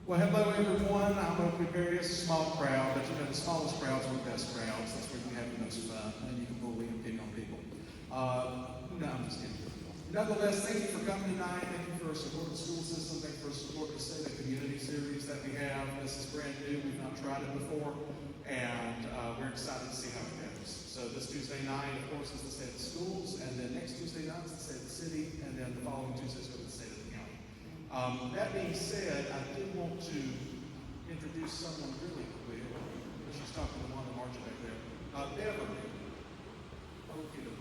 Well, hello everyone. I'm going to prepare a small crowd, but you know the smallest crowds are the best crowds. That's where you can have the most fun, and you can bully and pick on people. No, I'm just kidding. Nonetheless, thank you for coming tonight. Thank you for supporting the school system. Thank you for supporting the State of Community series that we have. This is brand new. We've not tried it before, and we're excited to see how it goes. So this Tuesday night, of course, is the State of the Schools, and then next Tuesday night is the State of the City, and then the following Tuesday is going to be the State of the County. That being said, I did want to introduce someone really quick. She's talking to one of the marching back there. Beverly. Okay.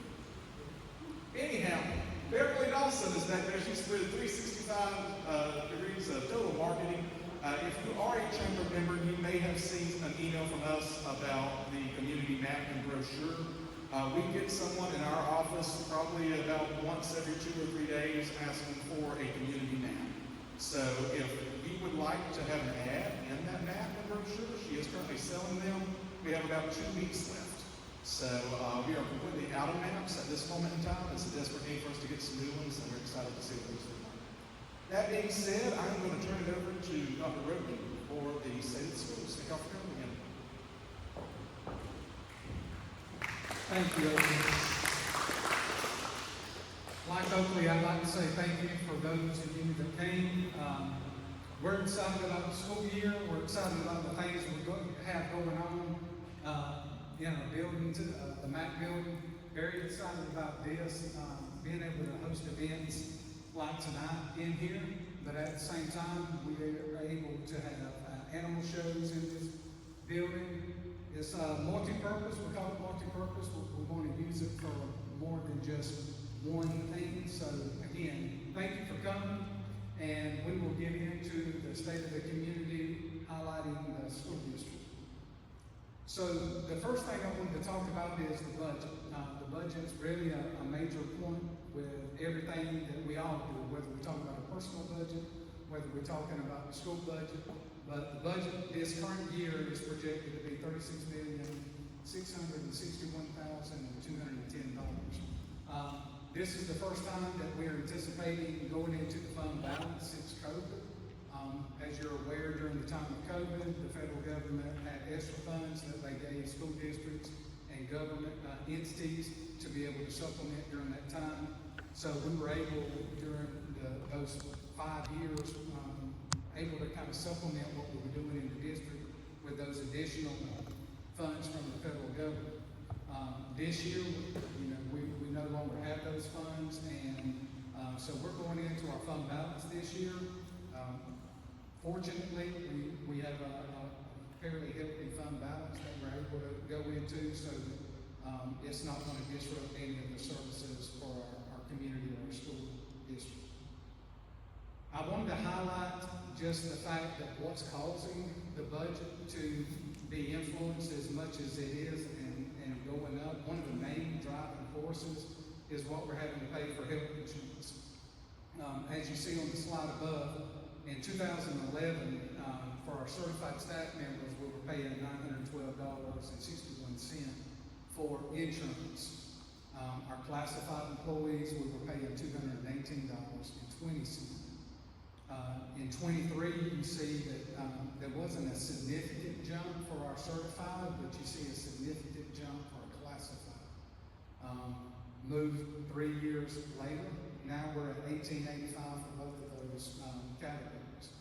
Anyhow, Beverly Dawson is back there. She's with 365 degrees of total marketing. If you are a chamber member, you may have seen an email from us about the community map and brochure. We get someone in our office probably about once every 2 or 3 days asking for a community map. So if you would like to have an ad in that map and brochure, she is currently selling them. We have about 2 weeks left. So we are completely out of maps at this moment in time. It's a desperate need for us to get some new ones, and we're excited to see what those look like. That being said, I'm going to turn it over to Dr. Roppe for the State of the Schools. Thank y'all for coming again. Thank you, Oakley. Like Oakley, I'd like to say thank you for those of you that came. We're excited about the school year. We're excited about the things we're going to have going on in our building, the MAC building. Very excited about this, being able to host events like tonight in here. But at the same time, we are able to have animal shows in this building. It's multi-purpose. We call it multi-purpose. We want to use it for more than just one thing. So again, thank you for coming, and we will get into the state of the community, highlighting the school district. So the first thing I wanted to talk about is the budget. The budget is really a major point with everything that we all do, whether we're talking about a personal budget, whether we're talking about the school budget. But the budget this current year is projected to be $36,661,210. This is the first time that we're anticipating going into the fund balance since COVID. As you're aware, during the time of COVID, the federal government had extra funds that they gave school districts and government entities to be able to supplement during that time. So we were able, during those 5 years, able to kind of supplement what we were doing in the district with those additional funds from the federal government. This year, we no longer have those funds, and so we're going into our fund balance this year. Fortunately, we have a fairly healthy fund balance that we're able to go into, so it's not going to disrupt any of the services for our community or our school district. I wanted to highlight just the fact that what's causing the budget to be influenced as much as it is and going up. One of the main driving forces is what we're having to pay for health insurance. As you see on the slide above, in 2011, for our certified staff members, we were paying $912.61 for insurance. Our classified employees, we were paying $218.20. In 23, you see that there wasn't a significant jump for our certified, but you see a significant jump for our classified. Moved 3 years later, now we're at $18.85 for both of those categories.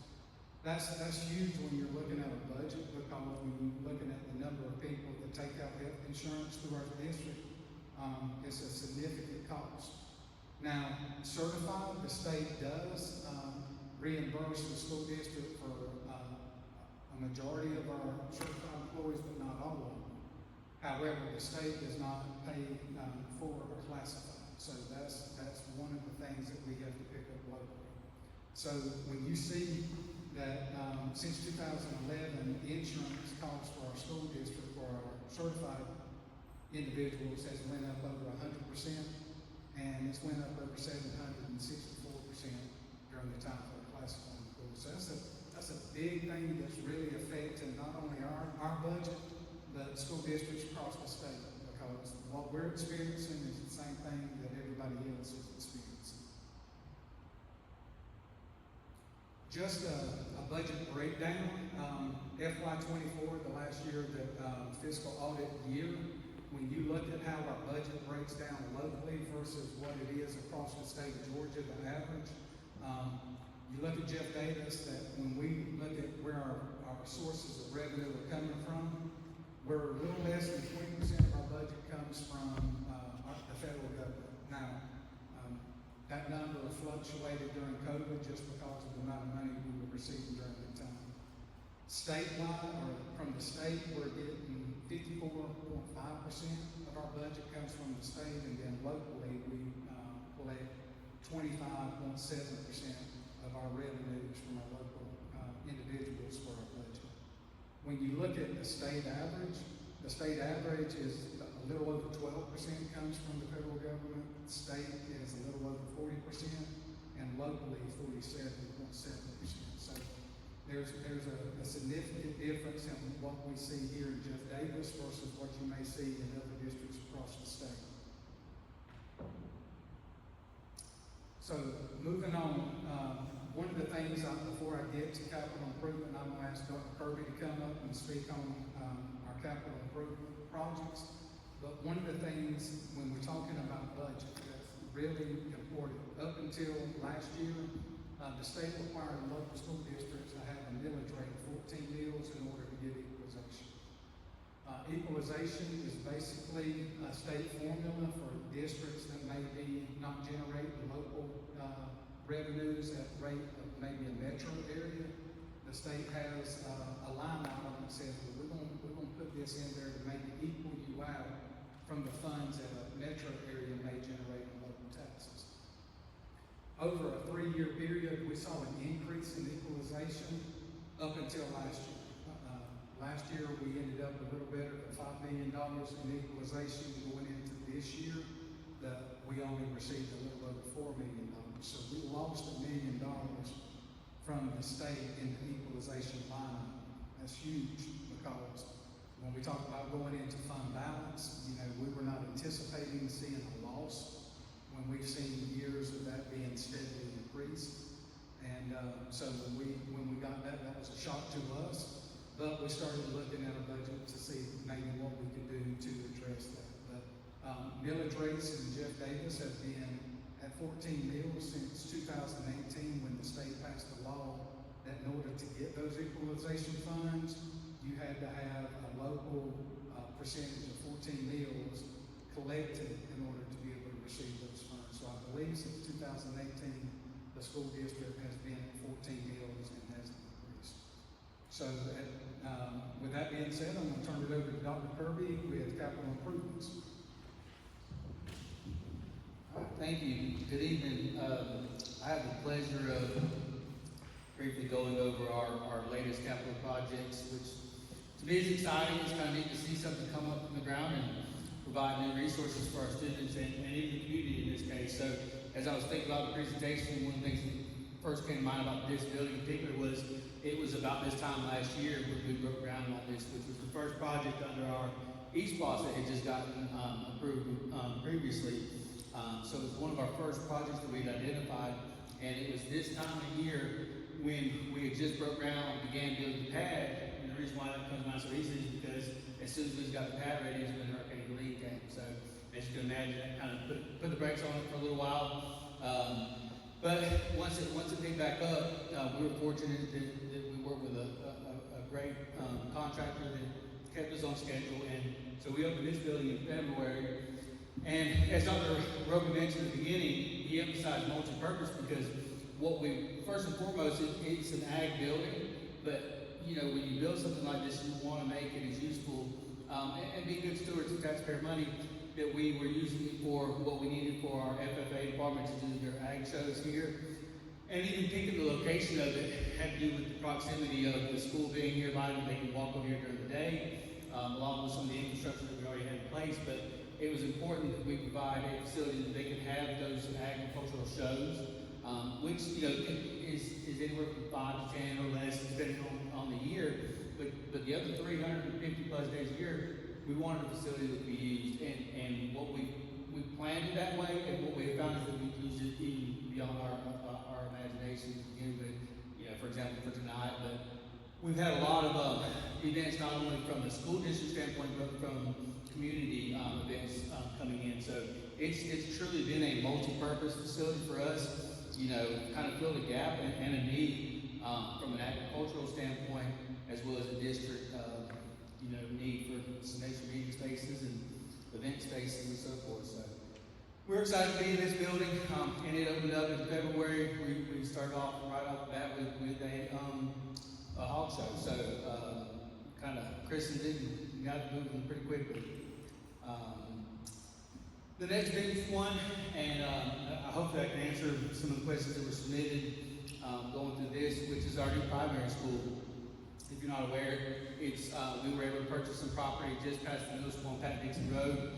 That's huge when you're looking at a budget, because when you're looking at the number of people that take out health insurance through our district, it's a significant cost. Now, certified, the state does reimburse the school district for a majority of our certified employees, but not all of them. However, the state does not pay for our classified. So that's one of the things that we have to pick up locally. So when you see that since 2011, insurance costs for our school district for our certified individuals has went up over 100%, and it's went up over 764% during the time for our classified employees. So that's a big thing that's really affecting not only our budget, but school districts across the state, because what we're experiencing is the same thing that everybody else is experiencing. Just a budget breakdown. FY '24, the last year of the fiscal audit year, when you look at how our budget breaks down locally versus what it is across the state of Georgia, the average, you look at Jeff Davis, that when we look at where our sources of revenue are coming from, we're a little less than 20% of our budget comes from the federal government. Now, that number fluctuated during COVID just because of the amount of money we were receiving during that time. Statewide, or from the state, we're getting 54.5% of our budget comes from the state, and then locally, we collect 25.7% of our revenues from our local individuals for our budget. When you look at the state average is a little over 12% comes from the federal government. The state is a little over 40%, and locally 47.7%. So there's a significant difference in what we see here in Jeff Davis versus what you may see in other districts across the state. So moving on, one of the things before I get to capital improvement, I'm going to ask Dr. Kirby to come up and speak on our capital improvement projects. But one of the things when we're talking about budget that's really important, up until last year, the state required local school districts to have a millage rate of 14 mills in order to get equalization. Equalization is basically a state formula for districts that may be not generating local revenues at the rate of maybe a metro area. The state has a line item that says, well, we're going to put this in there to maybe equal you out from the funds that a metro area may generate in local taxes. Over a 3-year period, we saw an increase in equalization up until last year. Last year, we ended up a little better than $5 million in equalization. Going into this year, we only received a little over $4 million. So we lost $1 million from the state in the equalization line. That's huge because when we talk about going into fund balance, we were not anticipating seeing a loss when we've seen years of that being steadily increased. And so when we got that was a shock to us. But we started looking at a budget to see maybe what we could do to address that. But millage rates in Jeff Davis have been at 14 mills since 2018 when the state passed a law that in order to get those equalization funds, you had to have a local percentage of 14 mills collected in order to be able to receive those funds. So I believe since 2018, the school district has been at 14 mills and hasn't increased. So with that being said, I'm going to turn it over to Dr. Kirby with capital improvements. All right, thank you. Good evening. I have the pleasure of briefly going over our latest capital projects, which to me is exciting. It's kind of neat to see something come up from the ground and provide new resources for our students and even the community in this case. So as I was thinking about the presentation, one of the things that first came to mind about this building in particular was it was about this time last year when we broke ground on this, which was the first project under our East Boss that had just gotten approved previously. So it was one of our first projects that we'd identified, and it was this time of year when we had just broke ground and began building the pad. And the reason why that comes out so easily is because as soon as we got the pad ready is when Hurricane Helene came. So as you can imagine, that kind of put the brakes on it for a little while. But once it picked back up, we were fortunate that we worked with a great contractor that kept us on schedule, and so we opened this building in February. And as Dr. Roppe mentioned at the beginning, he emphasized multi-purpose because what we first and foremost it's an ag building, but when you build something like this, you want to make it as useful and be good stewards of taxpayer money. That we were using it for what we needed for our FFA department to do their ag shows here. And even picking the location of it had to do with the proximity of the school being nearby, that they can walk over here during the day, along with some of the infrastructure that we already had in place. But it was important that we provide a facility that they could have those agricultural shows, which is anywhere from 5 to 10 or less, depending on the year. But the other 350 plus days a year, we wanted a facility that could be used, and what we planned it that way, and what we have found is that we used it even beyond our imagination to begin with. for example, for tonight, but we've had a lot of events, not only from a school district standpoint, but from community events coming in. So it's truly been a multi-purpose facility for us, kind of filled a gap and a need from an agricultural standpoint, as well as a district, need for some extra meeting spaces and event spaces and so forth. So we're excited to be in this building, and it opened up in February. We started off right off the bat with a hog show. So kind of christened it and got it moving pretty quickly. The next biggest one, and I hope that I can answer some of the questions that were submitted going through this, which is our new primary school. If you're not aware, it's we were able to purchase some property just past the middle school on Pat Dixon Road,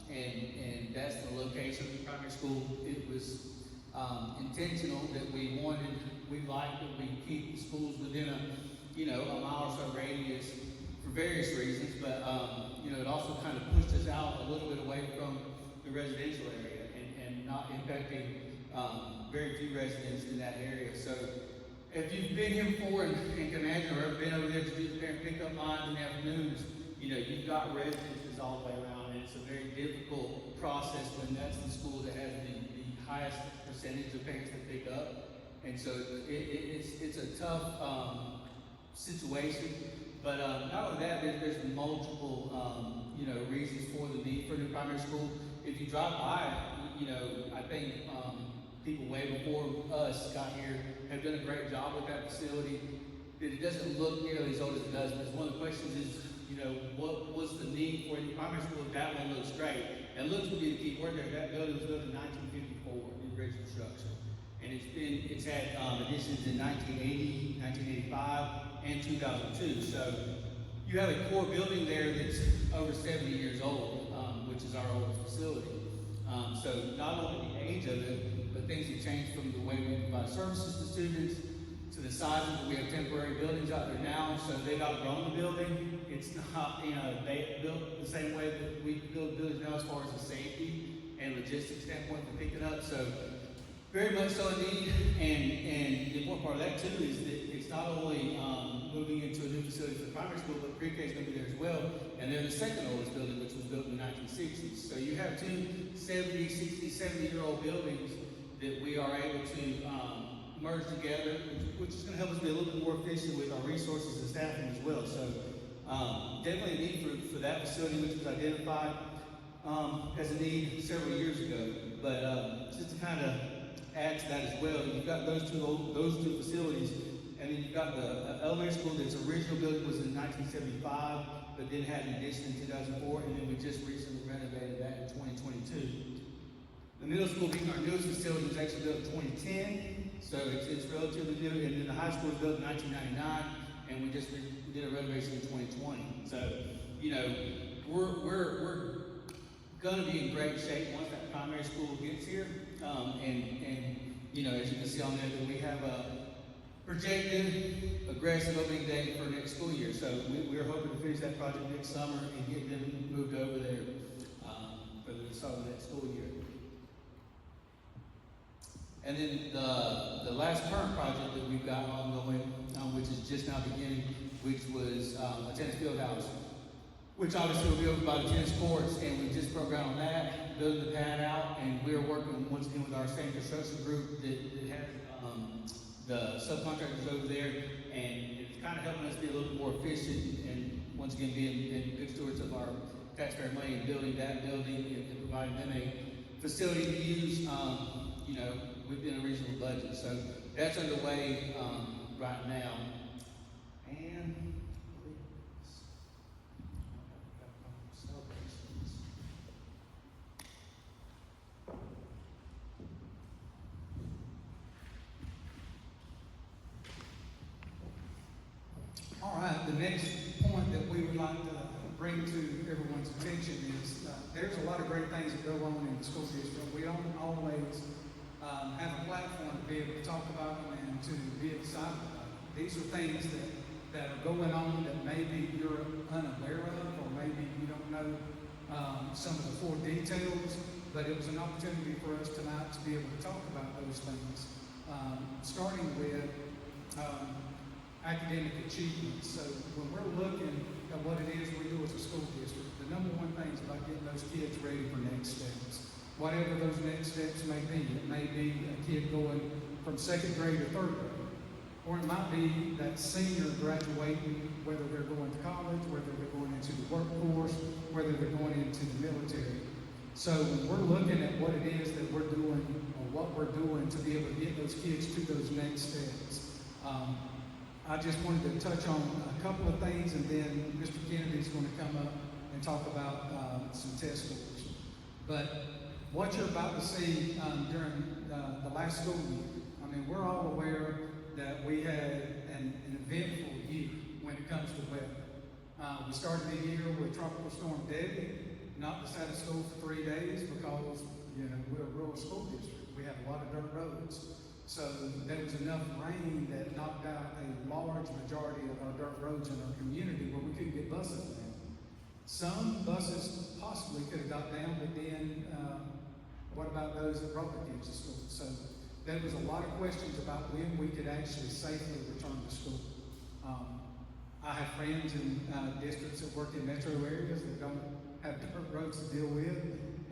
and that's the location of the primary school. It was intentional that we liked that we keep the schools within a mile or so radius for various reasons, but it also kind of pushed us out a little bit away from the residential area and not impacting very few residents in that area. So if you've been here before and can imagine, or ever been over there to do the parent pickup lines in the afternoons, you've got residences all the way around, and it's a very difficult process when that's the school that has the highest percentage of parents that pick up. And so it's a tough situation. But not only that, there's multiple reasons for the need for a new primary school. If you drive by, I think people way before us got here have done a great job with that facility. It doesn't look nearly as old as it does, but one of the questions is, what was the need for a new primary school? That one looks great. And looks would be the key word there. That building was built in 1954, the original structure. And it's had additions in 1980, 1985, and 2002. So you have a core building there that's over 70 years old, which is our oldest facility. So not only the age of it, but things have changed from the way we provide services to students, to the size of it. We have temporary buildings out there now, so they've outgrown the building. It's not, they built the same way that we build buildings now as far as the safety and logistics standpoint for picking up. So very much so indeed, and the important part of that too is that it's not only moving into a new facility for primary school, but pre-K is going to be there as well. And they're the second oldest building, which was built in the 1960s. So you have two 70, 60, 70-year-old buildings that we are able to merge together, which is going to help us be a little bit more efficient with our resources and staffing as well. So definitely a need for that facility, which was identified as a need several years ago. But just to kind of add to that as well, you've got those two facilities, and then you've got the elementary school that's original building was in 1975, but then had an addition in 2004, and then we just recently renovated that in 2022. The middle school, being our newest facility, was actually built in 2010, so it's relatively new, and then the high school was built in 1999, and we just did a renovation in 2020. So, we're going to be in great shape once that primary school gets here, and as you can see on there, that we have a projected aggressive opening date for next school year. So we're hoping to finish that project next summer and get them moved over there for the start of next school year. And then the last current project that we've got ongoing, which is just now beginning, which was a tennis field house, which obviously will be over by the tennis courts, and we just broke ground on that, building the pad out, and we're working once again with our same construction group that has the subcontractors over there, and it's kind of helping us be a little bit more efficient and once again being good stewards of our taxpayer money and building that building and providing them a facility to use, within a reasonable budget. So that's underway right now. And All right, the next point that we would like to bring to everyone's attention is there's a lot of great things that go on in the school district. We don't always have a platform to be able to talk about them and to be excited about them. These are things that are going on that maybe you're unaware of, or maybe you don't know some of the full details, but it was an opportunity for us tonight to be able to talk about those things. Starting with academic achievements. So when we're looking at what it is we do as a school district, the number one thing is about getting those kids ready for next steps. Whatever those next steps may be. It may be a kid going from second grade to third grade. Or it might be that senior graduating, whether they're going to college, whether they're going into the workforce, whether they're going into the military. So when we're looking at what it is that we're doing or what we're doing to be able to get those kids to those next steps, I just wanted to touch on a couple of things, and then Mr. Kennedy's going to come up and talk about some test scores. But what you're about to see during the last school year, I mean, we're all aware that we had an eventful year when it comes to weather. We started the year with Tropical Storm Debbie, knocked us out of school for 3 days because, you know, we're a rural school district. We have a lot of dirt roads. So there was enough rain that knocked out a large majority of our dirt roads in our community where we couldn't get buses down. Some buses possibly could have got down, but then what about those that Roppe kids to school? So there was a lot of questions about when we could actually safely return to school. I have friends in districts that work in metro areas that don't have dirt roads to deal with,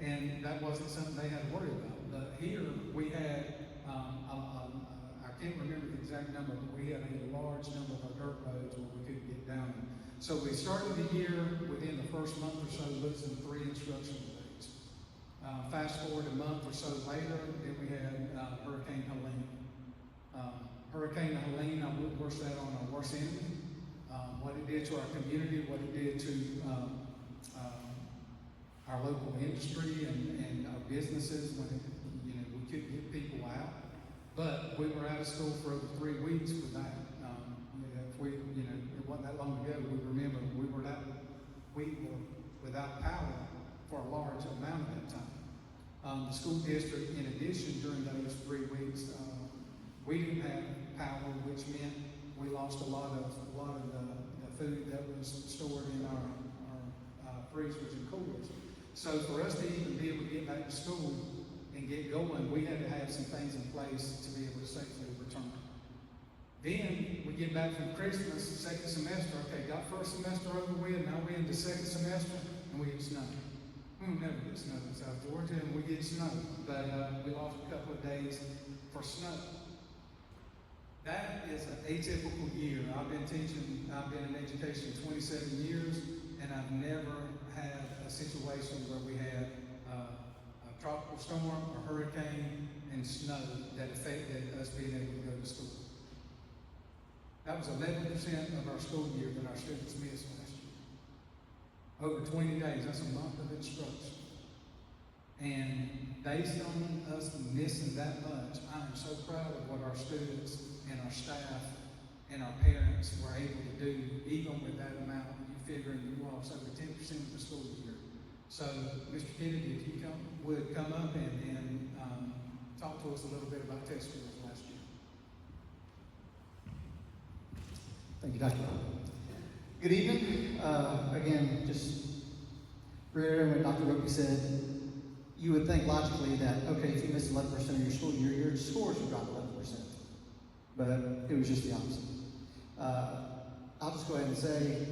and that wasn't something they had to worry about. But here we had I can't remember the exact number, but we had a large number of our dirt roads where we couldn't get down. So we started the year within the first month or so losing 3 instructional days. Fast forward a month or so later, then we had Hurricane Helene. Hurricane Helene, I would wish that on our worst enemy. What it did to our community, what it did to our local industry and our businesses when we couldn't get people out. But we were out of school for over 3 weeks with that. It wasn't that long ago. We remember we were without power for a large amount of that time. The school district, in addition, during those 3 weeks, we didn't have power, which meant we lost a lot of the food that was stored in our freezers and coolers. So for us to even be able to get back to school and get going, we had to have some things in place to be able to safely return. Then we get back from Christmas, second semester. Okay, got first semester over with, now we're into second semester, and we get snow. We don't never get snow in South Georgia, and we get snow, but we lost a couple of days for snow. That is an atypical year. I've been in education 27 years, and I've never had a situation where we had a tropical storm, a hurricane, and snow that affected us being able to go to school. That was 11% of our school year that our students missed last year. Over 20 days, that's a month of instruction. And based on us missing that much, I am so proud of what our students and our staff and our parents were able to do, even with that amount. You figuring you lost over 10% of the school year. So, Mr. Kennedy, if you would come up and talk to us a little bit about test scores last year. Thank you, Dr. Good evening. Again, just reiterating what Dr. Roppe said, you would think logically that, okay, if you missed 11% of your school year, your scores would drop 11%. But it was just the opposite. I'll just go ahead and say,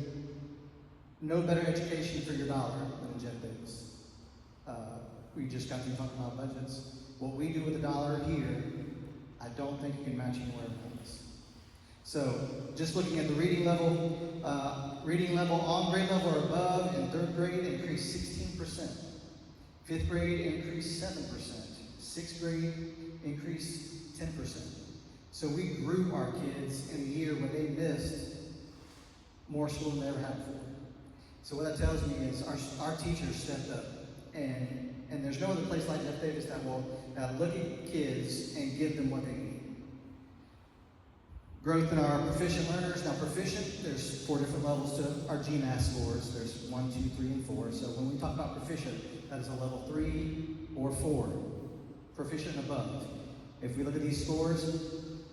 no better education for your dollar than Jeff Davis. We just got through talking about budgets. What we do with the dollar here, I don't think you can match anywhere else. So, just looking at the reading level on grade level or above in 3rd grade increased 16%. 5th grade increased 7%. 6th grade increased 10%. So we grew our kids in a year when they missed more school than they ever had before. So what that tells me is our teachers stepped up, and there's no other place like Jeff Davis that will look at kids and give them what they need. Growth in our proficient learners. Now proficient, there's 4 different levels to our GMAT scores. There's 1, 2, 3, and 4. So when we talk about proficient, that is a level 3 or 4. Proficient and above. If we look at these scores,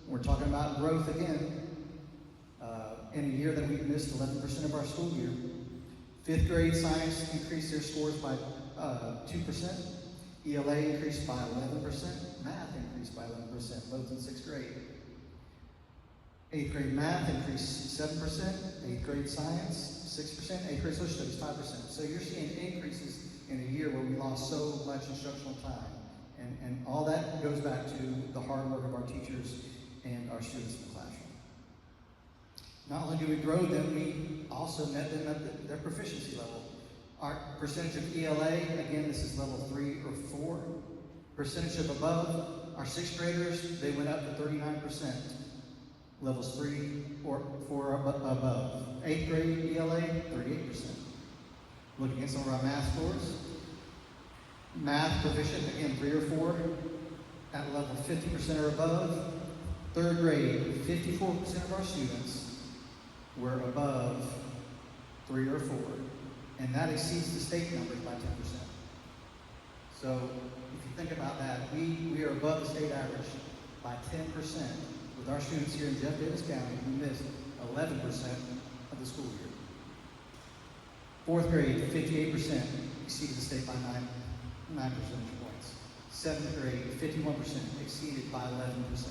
we're talking about growth again. In a year that we've missed 11% of our school year. 5th grade science increased their scores by 2%. ELA increased by 11%. Math increased by 11%, both in 6th grade. 8th grade math increased 7%, 8th grade science 6%, 8th grade social studies 5%. So you're seeing increases in a year where we lost so much instructional time. And all that goes back to the hard work of our teachers and our students in the classroom. Not only do we grow them, we also met them at their proficiency level. Our percentage of ELA, again, this is level 3 or 4. Percentage of above, our 6th graders, they went up to 39%. Levels 3 or 4 above. 8th grade ELA, 38%. Looking at some of our math scores. Math proficient, again, 3 or 4, at level 50% or above. 3rd grade, 54% of our students were above 3 or 4, and that exceeds the state numbers by 10%. So if you think about that, we are above the state average by 10%. With our students here in Jeff Davis County, we missed 11% of the school year. 4th grade, 58% exceeded the state by 9 percentage points. 7th grade, 51% exceeded by 11%.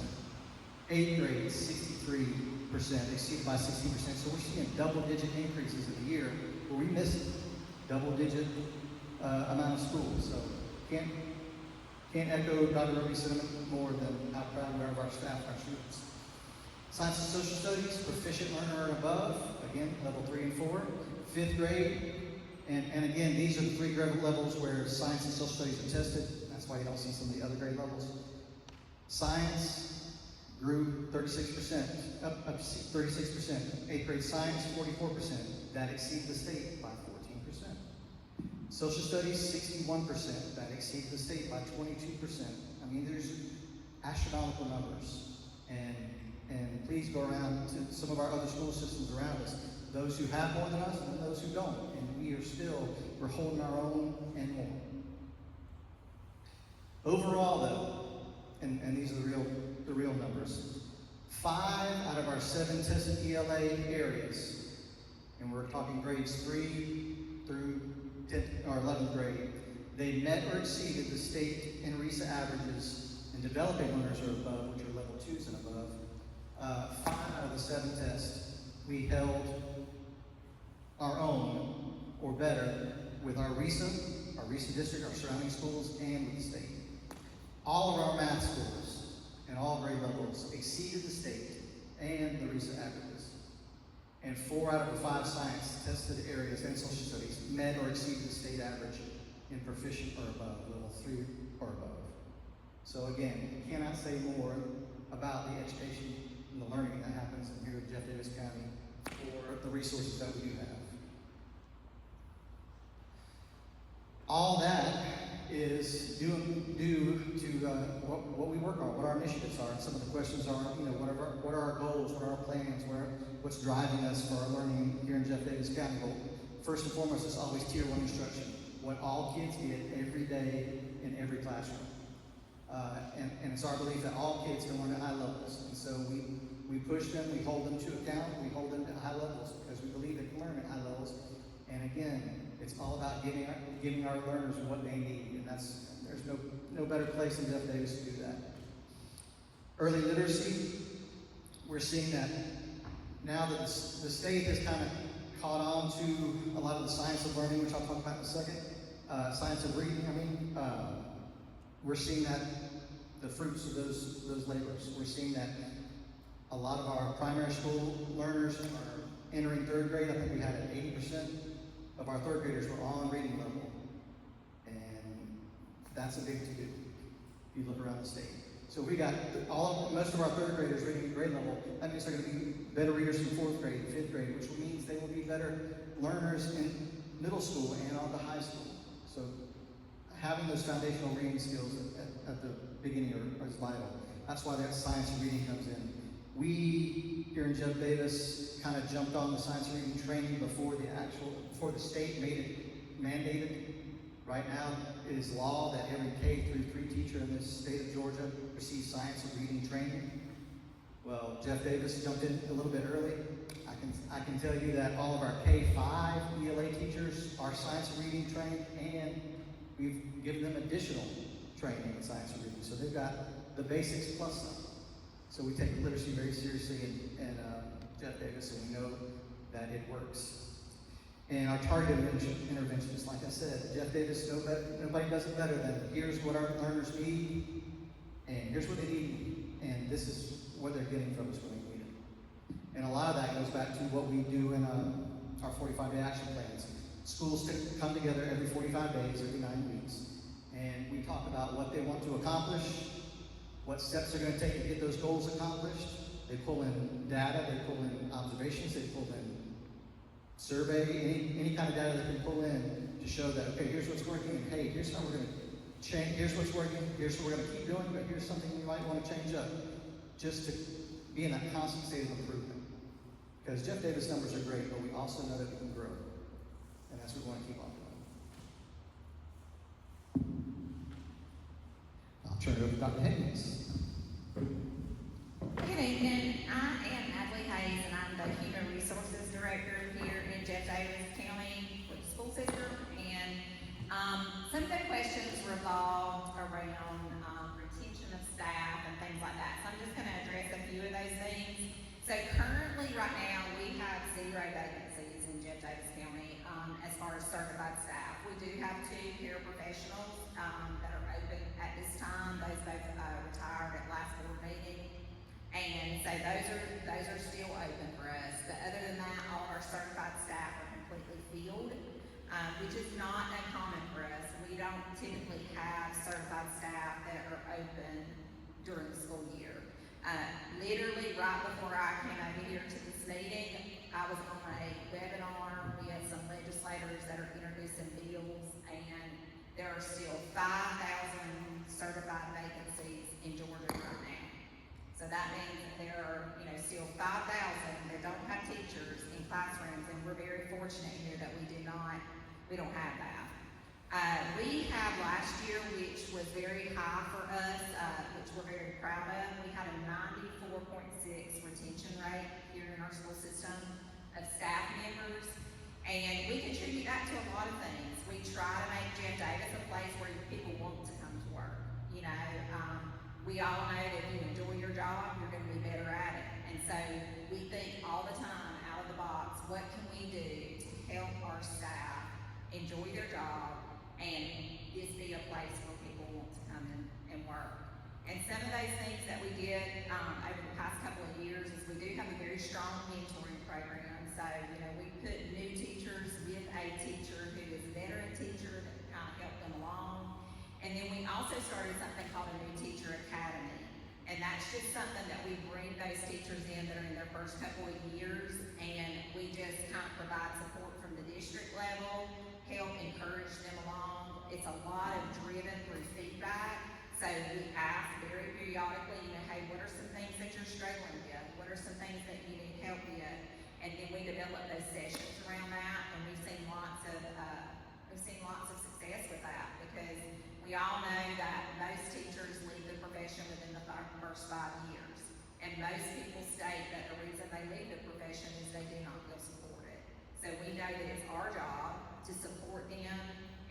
8th grade, 63% exceeded by 16%. So we're seeing double-digit increases in the year where we missed double-digit amount of schools. So can't echo Dr. Roppe's sentiment more than how proud we are of our staff, our students. Science and social studies, proficient learner and above, again, level 3 and 4. 5th grade, and again, these are the 3 grade levels where science and social studies are tested. That's why you don't see some of the other grade levels. Science grew 36%, up 36%. 8th grade science, 44%. That exceeds the state by 14%. Social studies, 61%. That exceeds the state by 22%. I mean, there's astronomical numbers. And please go around to some of our other school systems around us. Those who have more than us and those who don't. And we're holding our own and more. Overall though, and these are the real numbers, 5 out of our 7 tested ELA areas, and we're talking grades 3 through 10th or 11th grade, they met or exceeded the state and RESA averages, and developing learners are above, which are level 2s and above. 5 out of the 7 tests, we held our own or better with our RESA district, our surrounding schools, and with the state. All of our math scores and all grade levels exceeded the state and the RESA averages. And 4 out of the 5 science tested areas and social studies met or exceeded the state average in proficient or above, level 3 or above. So again, you cannot say more about the education and the learning that happens here at Jeff Davis County for the resources that we do have. All that is due to what we work on, what our initiatives are, and some of the questions are, what are our goals, what are our plans, what's driving us for our learning here in Jeff Davis County. Well, first and foremost, it's always Tier 1 instruction, what all kids get every day in every classroom. And it's our belief that all kids can learn at high levels. And so we push them, we hold them to account, we hold them to high levels because we believe they can learn at high levels. And again, it's all about giving our learners what they need. And there's no better place than Jeff Davis to do that. Early literacy, we're seeing that now that the state has kind of caught on to a lot of the science of learning, which I'll talk about in a second. Science of reading, we're seeing that the fruits of those labors. We're seeing that a lot of our primary school learners are entering 3rd grade. I think we had 80% of our 3rd graders were on reading level. And that's a big to-do if you look around the state. So we got most of our 3rd graders reading at grade level. That means they're going to be better readers in 4th grade, 5th grade, which means they will be better learners in middle school and on to high school. So having those foundational reading skills at the beginning is vital. That's why that science reading comes in. We here in Jeff Davis kind of jumped on the science reading training before the state made it mandated. Right now, it is law that every K through 3 teacher in this state of Georgia receives science reading training. Well, Jeff Davis jumped in a little bit early. I can tell you that all of our K-5 ELA teachers are science reading trained, and we've given them additional training in science reading. So they've got the basics plus some. So we take literacy very seriously, and Jeff Davis, and we know that it works. And our targeted interventions, like I said, Jeff Davis, nobody does it better than here's what our learners need, and here's what they need, and this is what they're getting from us when they need it. And a lot of that goes back to what we do in our 45-day action plans. Schools come together every 45 days, every 9 weeks, and we talk about what they want to accomplish, what steps they're going to take to get those goals accomplished. They pull in data, they pull in observations, they pull in survey, any kind of data they can pull in to show that, okay, here's what's working, and hey, here's how we're going to change, here's what's working, here's what we're going to keep doing, but here's something we might want to change up, just to be in that constant state of improvement. Because Jeff Davis numbers are great, but we also know that we can grow, and that's what we want to keep on doing. I'll turn it over to Dr. Higgins. Good evening. I am Natalie Hayes, and I'm the Human Resources Director here in Jeff Davis County with the school system. And some of the questions revolved around retention of staff and things like that. So I'm just going to address a few of those things. So currently, right now, we have 0 vacancies in Jeff Davis County as far as certified staff. We do have 2 paraprofessionals that are open at this time. Those both retired at last board meeting. And so those are still open for us. But other than that, all of our certified staff are completely filled, which is not uncommon for us. We don't typically have certified staff that are open during the school year. Literally right before I came over here to this meeting, I was on a webinar with some legislators that are introducing bills, and there are still 5,000 certified vacancies in Georgia right now. So that means that there are, still 5,000 that don't have teachers in classrooms, and we're very fortunate here that we don't have that. We had last year, which was very high for us, which we're very proud of. We had a 94.6 retention rate here in our school system of staff members, and we contribute that to a lot of things. We try to make Jeff Davis a place where people want to come to work. We all know that if you enjoy your job, you're going to be better at it. And so we think all the time, out of the box, what can we do to help our staff enjoy their job and this be a place where people want to come in and work. And some of those things that we did over the past couple of years is we do have a very strong mentoring program. So, we put new teachers with a teacher who is a veteran teacher to kind of help them along. And then we also started something called a New Teacher Academy. And that's just something that we bring those teachers in that are in their first couple of years, and we just kind of provide support from the district level, help encourage them along. It's a lot of driven through feedback. So we ask very periodically, hey, what are some things that you're struggling with? What are some things that you need help with? And then we develop those sessions around that, and we've seen lots of success with that, because we all know that most teachers leave the profession within the first 5 years. And most people state that the reason they leave the profession is they do not feel supported. So we know that it's our job to support them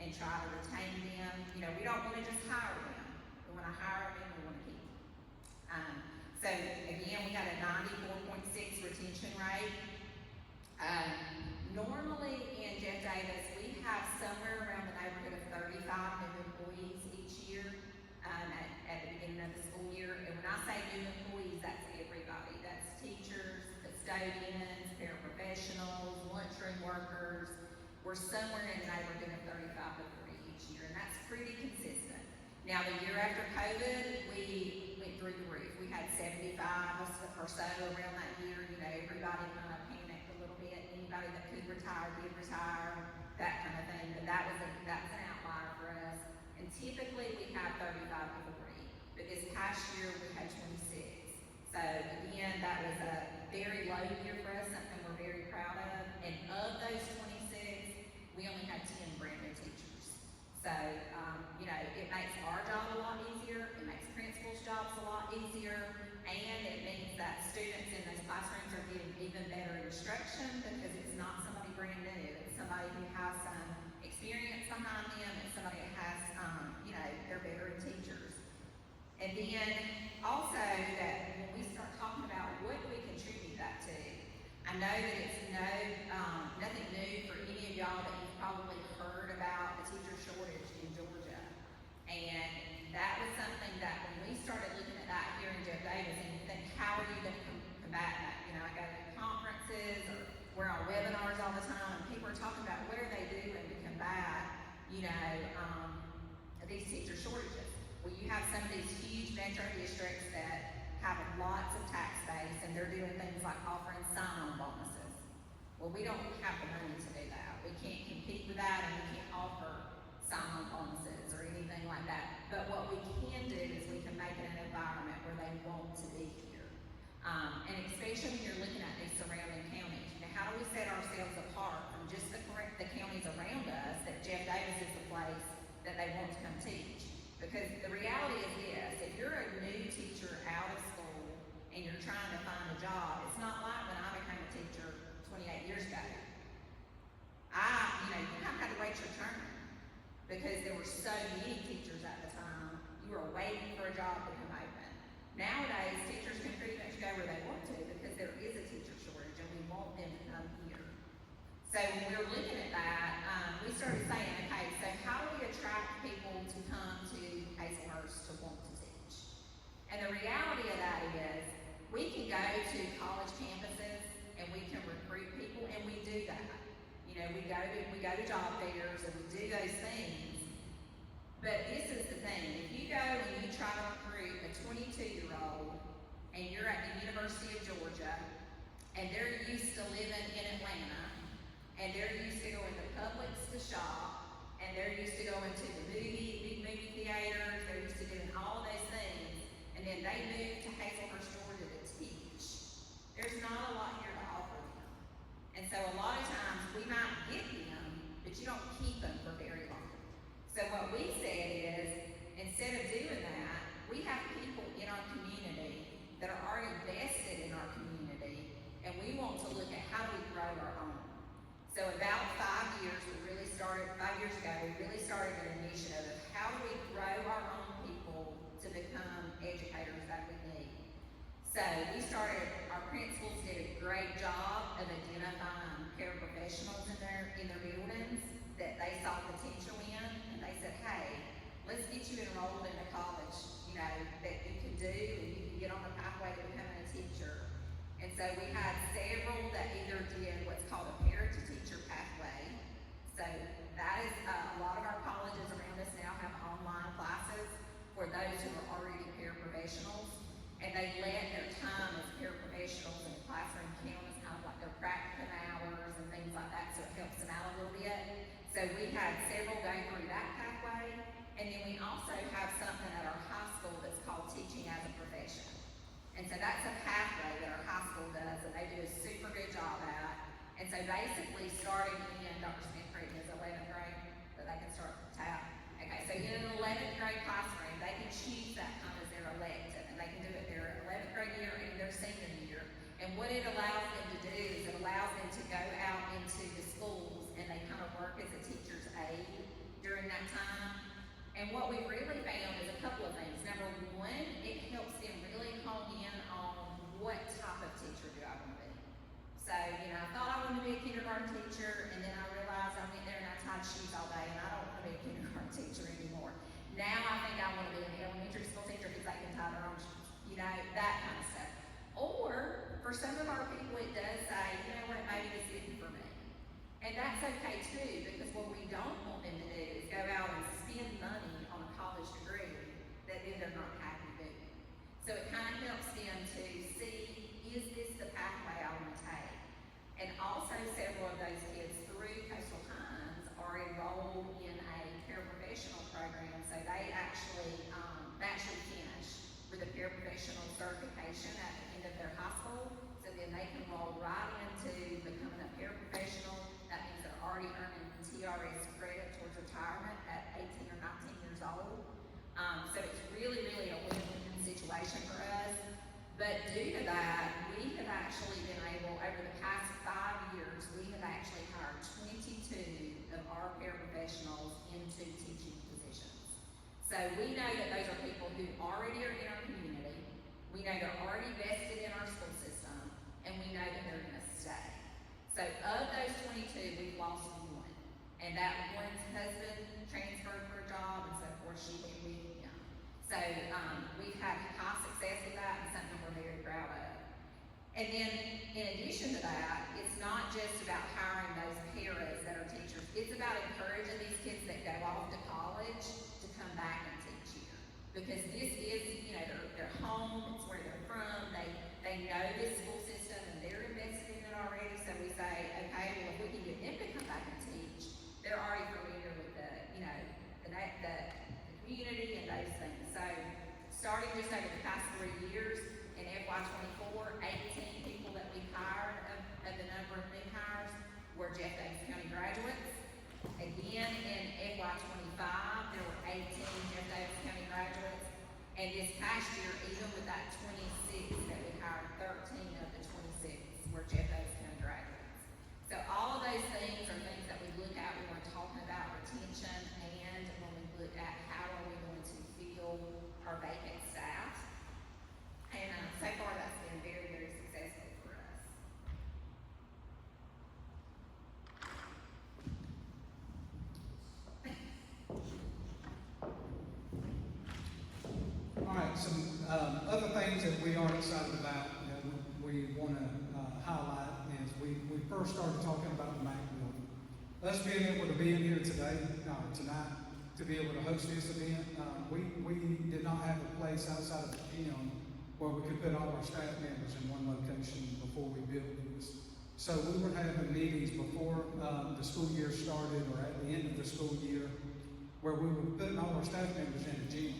and try to retain them. We don't want to just hire them. We want to hire them, we want to keep them. So again, we got a 94.6 retention rate. Normally in Jeff Davis, we have somewhere around the neighborhood of 35 new employees each year at the beginning of the school year. And when I say new employees, that's everybody. That's teachers, custodians, paraprofessionals, lunchroom workers. We're somewhere in the neighborhood of 35 to 40 each year, and that's pretty consistent. Now, the year after COVID, we went through the roof. We had 75 or so around that year. Everybody kind of panicked a little bit. Anybody that could retire did retire, that kind of thing. But that was an outlier for us. And typically we have 35 to 40. But this past year we had 26. So again, that was a very low year for us, something we're very proud of. And of those 26, we only had 10 brand new teachers. So, it makes our job a lot easier. It makes principals' jobs a lot easier. And it means that students in those classrooms are getting even better instruction, because it's not somebody brand new. It's somebody who has some experience behind them. It's somebody that has, they're veteran teachers. And then also that when we I know that it's nothing new for any of y'all that you've probably heard about the teacher shortage in Georgia. And that was something that when we started looking at that here in Jeff Davis, and you think, how are you gonna combat that? You know, I go to conferences, or we're on webinars all the time, and people are talking about what are they doing to combat, these teacher shortages. Well, you have some of these huge metro districts that have lots of tax base, and they're doing things like offering sign-on bonuses. Well, we don't have the money to do that. We can't compete with that, and we can't offer sign-on bonuses or anything like that. But what we can do is we can make it an environment where they want to be here. And especially when you're looking at these surrounding counties, how do we set ourselves apart from just the counties around us, that Jeff Davis is the place that they want to come teach? Because the reality is this: if you're a new teacher out of school and you're trying to find a job, it's not like when I became a teacher 28 years ago. You kind of had to wait your turn because there were so many teachers at the time. You were waiting for a job to come open. Nowadays, teachers can pretty much go where they want to because there is a teacher shortage and we want them to come here. So when we were looking at that, we started saying, okay, so how do we attract people to come to Hazlehurst to want to teach? And the reality of that is, we can go to college campuses and we can recruit people, and we do that. We go to job fairs and we do those things. But this is the thing: if you go and you try to recruit a 22-year-old and you're at the University of Georgia and they're used to living in Atlanta, and they're used to going to Publix to shop, and they're used to going to the big movie theaters, they're used to doing all those things, and then they move to Hazlehurst, Georgia to teach, there's not a lot here to offer them. And so a lot of times we might get them, but you don't keep them for very long. So what we said is, instead of doing that, we have people in our community that are already vested in our community, and we want to look at how do we grow our own. So about 5 years ago, we really started an initiative of how do we grow our own people to become educators that we need. So our principals did a great job of identifying paraprofessionals in their buildings that they saw potential in, and they said, hey, let's get you enrolled in a college, that you can do, and you can get on the pathway to becoming a teacher. And so we had several that either did what's called a parent-to-teacher pathway. So that is, a lot of our colleges around us now have online classes for those who are already paraprofessionals. And they let their time as paraprofessionals in the classroom count as kind of like their practicum hours and things like that, so it helps them out a little bit. So we had several go through that pathway. And then we also have something at our high school that's called Teaching as a Profession. And so that's a pathway that our high school does, and they do a super good job at. And so basically starting in Dr. Smith Creek is 11th grade, that they can start to tap. Okay, so in an 11th grade classroom, they can choose that kind of as their elective, and they can do it their 11th grade year and their senior year. And what it allows them to do is it allows them to go out into the schools, and they kind of work as a teacher's aide during that time. And what we really found is a couple of things. Number one, it helps them really hone in on what type of teacher do I want to be. So, I thought I wanted to be a kindergarten teacher, and then I realized I went there and I tied shoes all day, and I don't want to be a kindergarten teacher anymore. Now I think I want to be an elementary school teacher because they can tie their own shoes, that kind of stuff. Or, for some of our people, it does say, maybe this isn't for me. And that's okay too, because what we don't want them to do is go out and spend money on a college degree that then they're not happy doing. So it kind of helps them to see, is this the pathway I want to take? And also several of those kids through Coastal Times are enrolled in a paraprofessional program, so they actually finish with a paraprofessional certification at the end of their high school, so then they can roll right into becoming a paraprofessional. That means they're already earning TRS credit towards retirement at 18 or 19 years old. So it's really, really a win-win situation for us. But due to that, we have actually been able, over the past 5 years, we have actually hired 22 of our paraprofessionals into teaching positions. So we know that those are people who already are in our community, we know they're already vested in our school system, and we know that they're going to stay. And that one's husband transferred for a job, and so of course she went with him. So, we've had high success with that, and something we're very proud of. And then, in addition to that, it's not just about hiring those paras that are teachers, it's about encouraging these kids that go off to college to come back and teach here. Because this is, you know, their home, it's where they're from, they know this school system and they're invested in it already, so we say, okay, well, if we can get them to come back and teach, they're already familiar with the, you know, the community and those things. So, starting just over the past 3 years, in FY '24, 18 people that we hired of the number of new hires were Jeff Davis County graduates. Again, in FY '25, there were 18 Jeff Davis County graduates. And this past year, even with that 26 that we hired, 13 of the 26 were Jeff Davis County graduates. So all of those things are things that we look at when we're talking about retention and when we look at how are we going to fill our vacant staff. And so far, that's been very, very successful for us. All right, some other things that we are excited about that we want to highlight is we first started talking about the MAC building. Us being able to be in here today, tonight, to be able to host this event, we did not have a place outside of the gym where we could put all our staff members in one location before we built this. So we were having meetings before the school year started or at the end of the school year where we were putting all our staff members in the gym.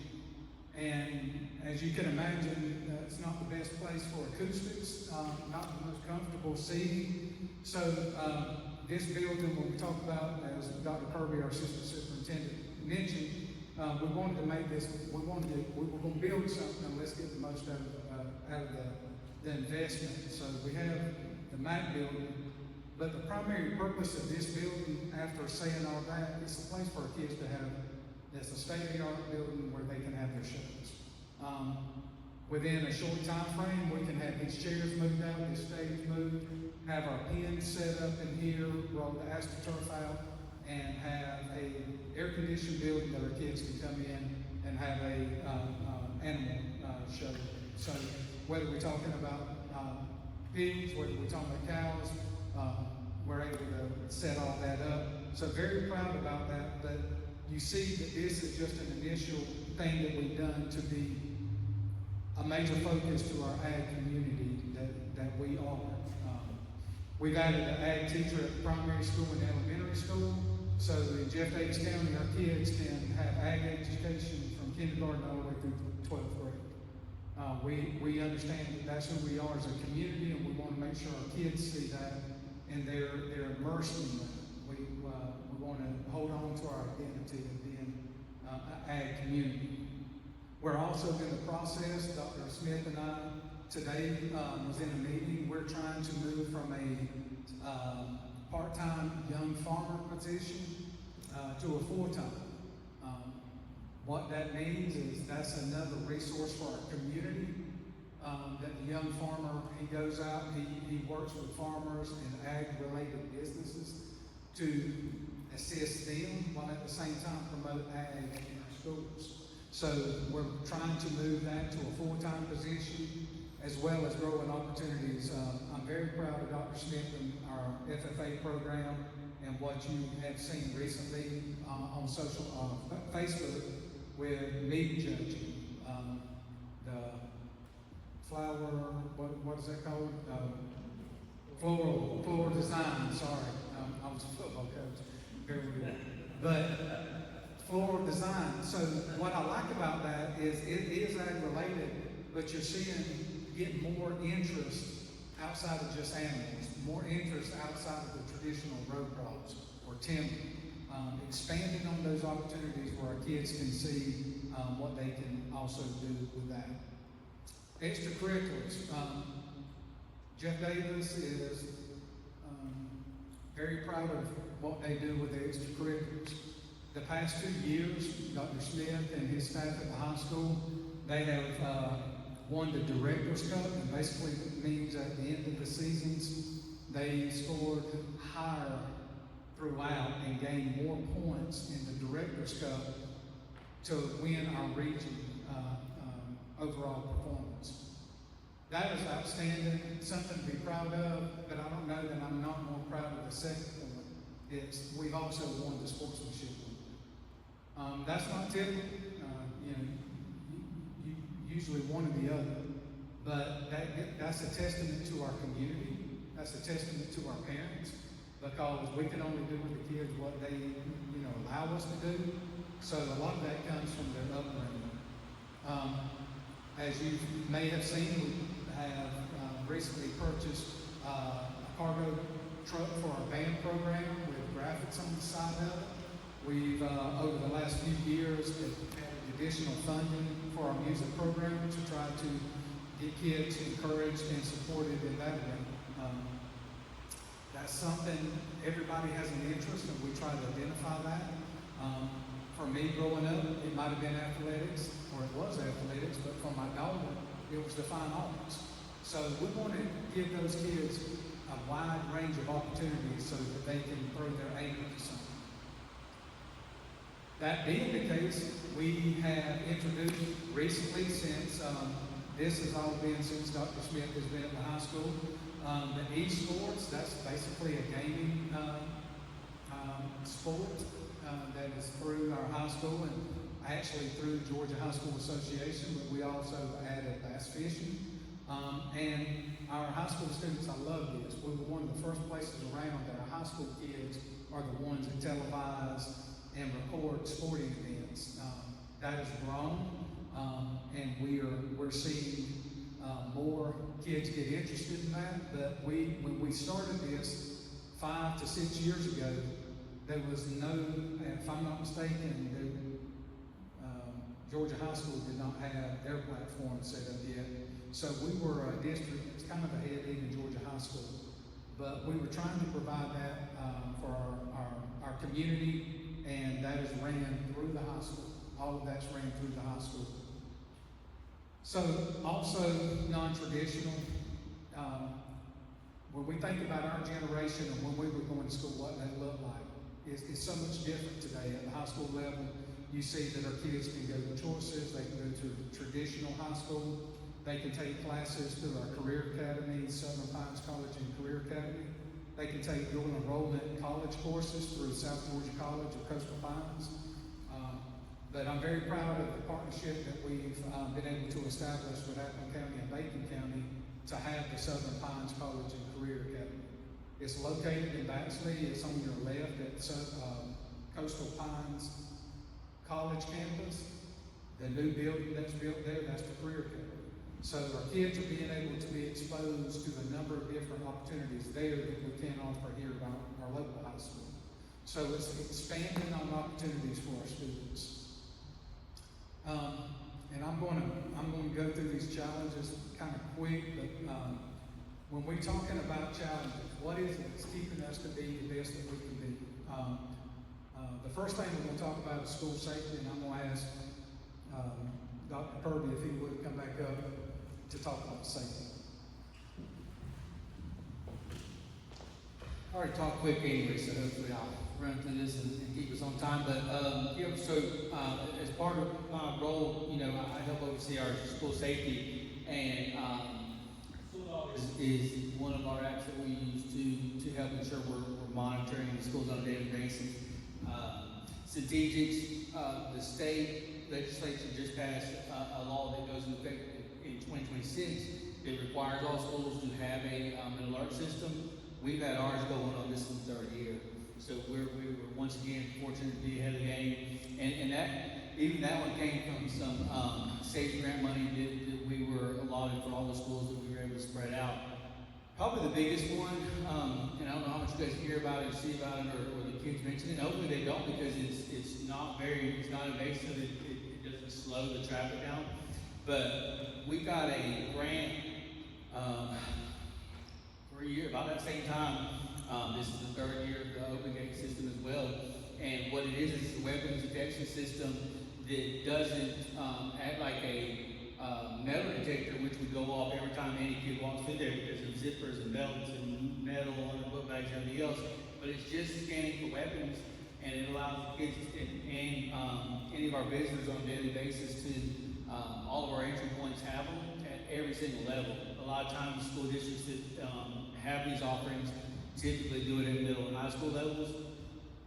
And as you can imagine, it's not the best place for acoustics, not the most comfortable seating. So this building, when we talk about, as Dr. Kirby, our assistant superintendent, mentioned, we wanted to make this, we were going to build something and let's get the most out of the investment. So we have the MAC building, but the primary purpose of this building, after saying all that, it's a place for our kids to have, it's a state-of-the-art building where they can have their shows. Within a short time frame, we can have these chairs moved out, this stage moved, have our pens set up in here, roll the AstroTurf out, and have a air-conditioned building that our kids can come in and have a animal show. So whether we're talking about pigs, whether we're talking about cows, we're able to set all that up. So very proud about that, but you see that this is just an initial thing that we've done to be a major focus to our ag community that we are. We've added an ag teacher at the primary school and elementary school. So in Jeff Davis County, our kids can have ag education from kindergarten all the way through 12th grade. We understand that that's who we are as a community, and we want to make sure our kids see that and they're immersed in that. We want to hold on to our identity of being an ag community. We're also in the process, Dr. Smith and I today was in a meeting. We're trying to move from a part-time young farmer position to a full-time. What that means is that's another resource for our community. That the young farmer, he goes out, he works with farmers and ag-related businesses to assist them while at the same time promote ag in our schools. So we're trying to move that to a full-time position as well as growing opportunities. I'm very proud of Dr. Smith and our FFA program and what you have seen recently on Facebook with meat judging, the flower, what is that called? Floral design, sorry. I was a football coach. Very good. But floral design. So what I like about that is it is ag related, but you're getting more interest outside of just animals, more interest outside of the traditional row crops or timber. Expanding on those opportunities where our kids can see what they can also do with that. Extracurriculars. Jeff Davis is very proud of what they do with the extracurriculars. The past 2 years, Dr. Smith and his staff at the high school, they have won the Director's Cup, and basically it means at the end of the seasons, they scored higher throughout and gain more points in the Director's Cup to win our region overall performance. That is outstanding, something to be proud of, but I don't know that I'm not more proud of the second one. It's we've also won the sportsmanship one. That's not typical. You usually one or the other, but that's a testament to our community. That's a testament to our parents, because we can only do with the kids what they allow us to do. So a lot of that comes from their upbringing. As you may have seen, we have recently purchased a cargo truck for our band program with graphics on the side of it. We've, over the last few years, added additional funding for our music program to try to get kids encouraged and supported in that way. That's something everybody has an interest in. We try to identify that. For me growing up, it might have been athletics, or it was athletics, but for my daughter, it was the fine arts. So we want to give those kids a wide range of opportunities so that they can throw their aim into something. That being the case, we have introduced recently, since this has all been since Dr. Smith has been at the high school, the esports. That's basically a gaming sport that is through our high school and actually through the Georgia High School Association, but we also added bass fishing. And our high school students, I love this. We were one of the first places around that our high school kids are the ones that televise and record sporting events. That has grown, and we're seeing more kids get interested in that. But when we started this 5 to 6 years ago, there was no, if I'm not mistaken, Georgia High School did not have their platform set up yet. So we were a district that's kind of ahead even Georgia High School. But we were trying to provide that for our community, and that is ran through the high school. All of that's ran through the high school. So also non-traditional. When we think about our generation and when we were going to school, what that looked like, it's so much different today. At the high school level, you see that our kids can go to choices, they can go to traditional high school, they can take classes through our career academy, Southern Pines College and Career Academy. They can take dual enrollment college courses through South Georgia College or Coastal Pines. But I'm very proud of the partnership that we've been able to establish with Akron County and Bacon County to have the Southern Pines College and Career Academy. It's located in Baxley. It's on your left at Coastal Pines College campus. The new building that's built there, that's the Career Academy. So our kids are being able to be exposed to a number of different opportunities there that we can't offer here at our local high school. So it's expanding on opportunities for our students. And I'm going to go through these challenges kind of quick, but when we're talking about challenges, what is it that's keeping us to be the best that we can be? The first thing we're going to talk about is school safety, and I'm going to ask Dr. Kirby if he would come back up to talk about safety. I already talked quick anyway, so hopefully I'll run through this and keep us on time. But as part of my role, I help oversee our school safety, and is one of our apps that we use to help ensure we're monitoring the schools on a daily basis. Strategics, the state legislature just passed a law that goes into effect in 2026. It requires all schools to have an alert system. We've had ours going on this is the third year. So we were once again fortunate to be ahead of the game. And that one came from some safety grant money that we were allotted for all the schools that we were able to spread out. Probably the biggest one, and I don't know how much you guys hear about it, see about it, or the kids mention it. Hopefully they don't, because it's not invasive. It doesn't slow the traffic down. But we got a grant for a year, about that same time. This is the third year of the open gate system as well. And what it is a weapons detection system that doesn't act like a metal detector, which would go off every time any kid walks through there because of zippers and belts and metal on the book bags and everything else. But but it's just scanning for weapons, and it allows kids and any of our visitors on a daily basis to, all of our entry points have them at every single level. A lot of times, school districts that have these offerings typically do it at middle and high school levels.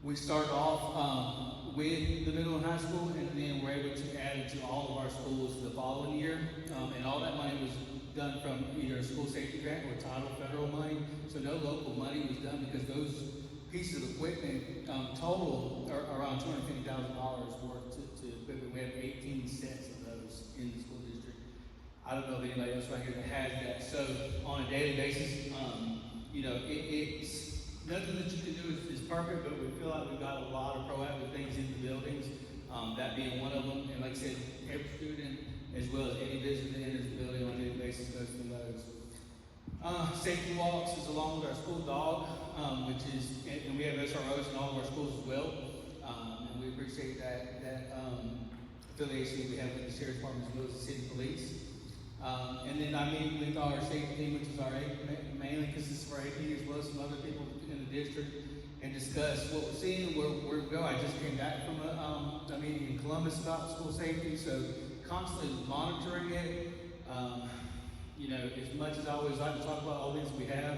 We start off with the middle and high school, and then we're able to add it to all of our schools the following year. And all that money was done from either a school safety grant or title federal money. So no local money was done because those pieces of equipment total are around $250,000 worth to equipment. We have 18 sets of those in the school district. I don't know of anybody else right here that has that. So on a daily basis, you know, it's nothing that you can do is perfect, but we feel like we've got a lot of proactive things in the buildings, that being one of them. And like I said, every student, as well as any visitor that enters the building on a daily basis, goes through those. Safety walks is along with our school dog, which is, and we have SROs in all of our schools as well. And we appreciate that affiliation we have with the Sheriff's Department as well as the City Police. And then I meet with our safety team, which is our AP, mainly because this is our AP, as well as some other people in the district, and discuss what we're seeing, where we go. I just came back from a meeting in Columbus about school safety, so constantly monitoring it. You know, as much as I always like to talk about all things we have,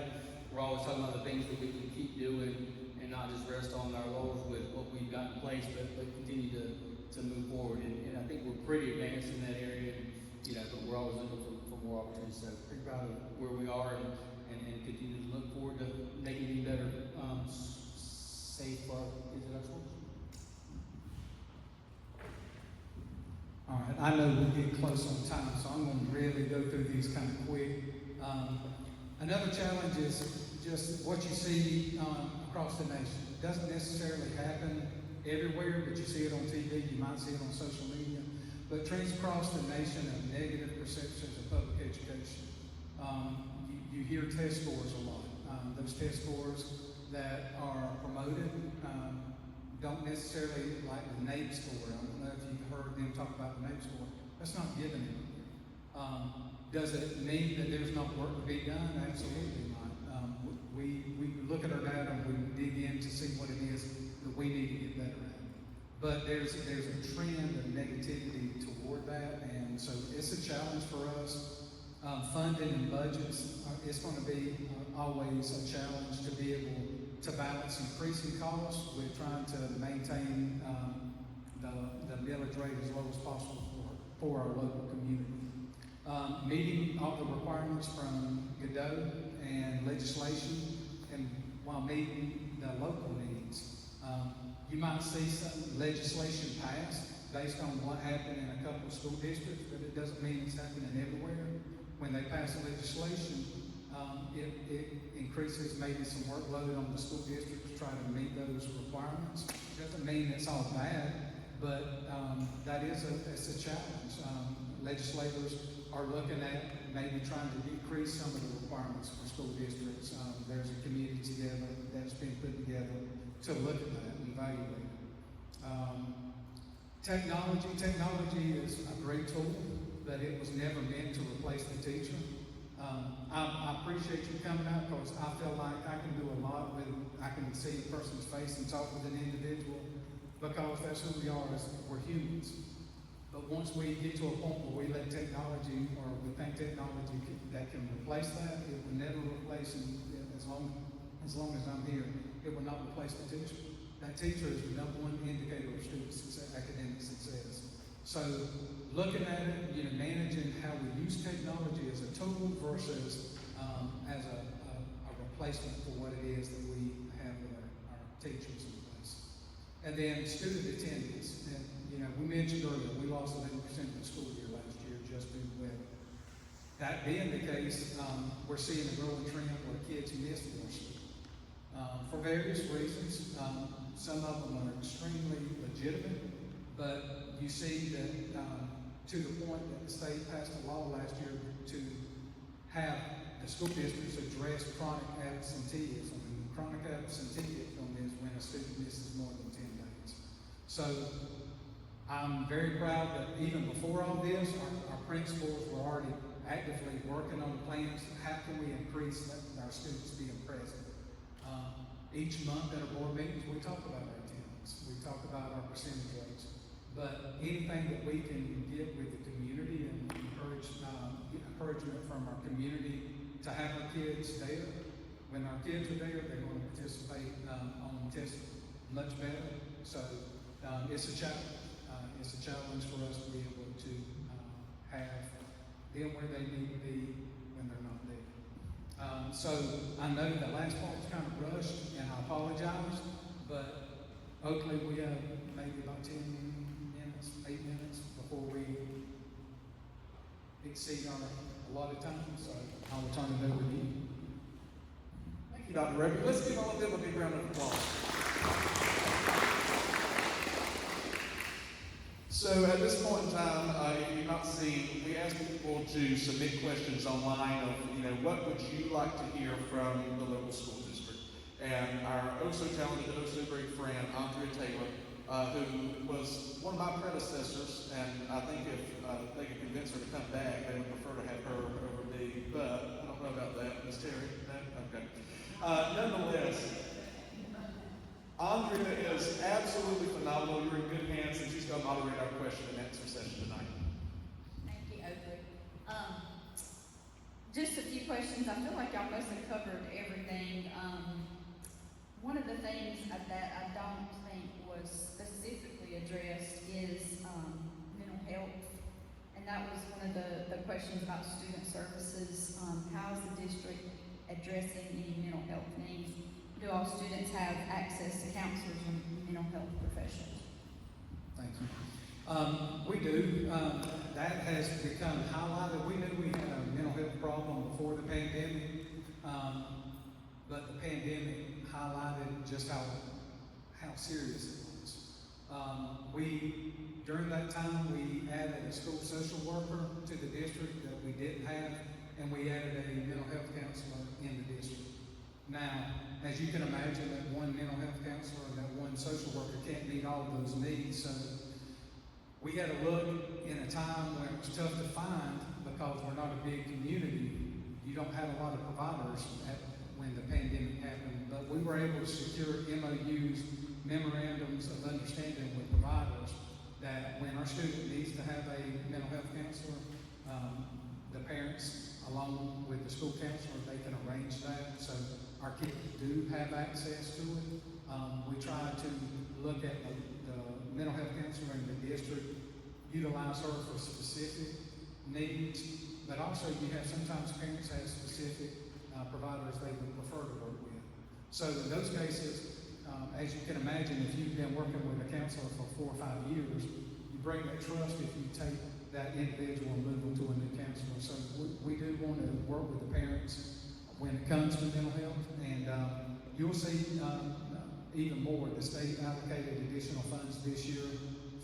we're always talking about the things that we can keep doing and not just rest on our laurels with what we've got in place, but continue to move forward. And I think we're pretty advanced in that area. You know, but we're always looking for more opportunities. So pretty proud of where we are and continue to look forward to making it even better, safe for our schools. All right, I know we're getting close on time, so I'm going to really go through these kind of quick. Another challenge is just what you see across the nation. It doesn't necessarily happen everywhere, but you see it on TV, you might see it on social media. But trends across the nation of negative perceptions of public education. You hear test scores a lot. Those test scores that are promoted don't necessarily, like the NAEP score. I don't know if you've heard them talk about the NAEP score. That's not given anywhere. Does it mean that there's not work to be done? Absolutely not. We look at our data and we dig in to see what it is that we need to get better at. But there's a trend of negativity toward that, and so it's a challenge for us. Funding and budgets, it's going to be always a challenge to be able to balance increasing costs with trying to maintain the millage rate as low as possible for our local community. Meeting all the requirements from Godot and legislation, and while meeting the local needs. You might see some legislation passed based on what happened in a couple of school districts, but it doesn't mean it's happening everywhere. When they pass legislation, it increases maybe some workload on the school district to try to meet those requirements. It doesn't mean it's all bad, but that is it's a challenge. Legislators are looking at maybe trying to decrease some of the requirements for school districts. There's a committee together that's been put together to look at that and evaluate it. Technology is a great tool, but it was never meant to replace the teacher. I appreciate you coming out because I feel like I can do a lot with, I can see a person's face and talk with an individual because that's who we are, we're humans. But once we get to a point where we let technology, or we think technology that can replace that, it will never replace, and as long as I'm here, it will not replace the teacher. That teacher is the number one indicator of student success, academic success. So looking at it, managing how we use technology as a tool versus as a replacement for what it is that we have with our teachers in place. And then student attendance. And, we mentioned earlier, we lost 11% of the school year last year just due to weather. That being the case, we're seeing a growing trend where kids miss more sleep. For various reasons, some of them are extremely legitimate, but you see that to the point that the state passed a law last year to have the school districts address chronic absenteeism. And chronic absenteeism is when a student misses more than 10 days. So I'm very proud that even before all this, our principals were already actively working on plans. How can we increase our students being present? Each month at our board meetings, we talk about our attendance, we talk about our percentage rates. But anything that we can get with the community and encouragement from our community to have our kids there. When our kids are there, they're going to participate on tests much better. So it's a challenge. It's a challenge for us to be able to have them where they need to be when they're not there. So I know that last part was kind of rushed, and I apologize, but hopefully we have maybe about 10 minutes, 8 minutes before we exceed our allotted time, so I will turn it over to you. Thank you, Dr. Roppe. Let's give all of them a big round of applause. So at this point in time, if you've not seen, we ask people to submit questions online of, what would you like to hear from the local school district? And our oh so talented, oh so great friend, Andrea Taylor, who was one of my predecessors, and I think if they could convince her to come back, they would prefer to have her over me, but I don't know about that. Ms. Terry? No? Okay. Nonetheless, Andrea is absolutely phenomenal. You're in good hands, and she's going to moderate our question and answer session tonight. Thank you, Oakley. Just a few questions. I feel like y'all mostly covered everything. One of the things that I don't think was specifically addressed is mental health. And that was one of the questions about student services. How is the district addressing any mental health needs? Do all students have access to counselors and mental health professionals? Thank you. We do. That has become highlighted. We knew we had a mental health problem before the pandemic, but the pandemic highlighted just how serious it was. During that time, we added a school social worker to the district that we didn't have, and we added a mental health counselor in the district. Now, as you can imagine, that one mental health counselor and that one social worker can't meet all of those needs, so we had to look in a time when it was tough to find because we're not a big community. You don't have a lot of providers when the pandemic happened, but we were able to secure MOUs, memorandums of understanding with providers, that when our student needs to have a mental health counselor, the parents, along with the school counselor, they can arrange that. So our kids do have access to it. We try to look at the mental health counselor in the district, utilize her for specific needs, but also you have sometimes parents have specific providers they would prefer to work with. So in those cases, as you can imagine, if you've been working with a counselor for 4 or 5 years, you bring that trust if you take that individual and move them to a new counselor. So we do want to work with the parents when it comes to mental health, and you'll see even more. The state allocated additional funds this year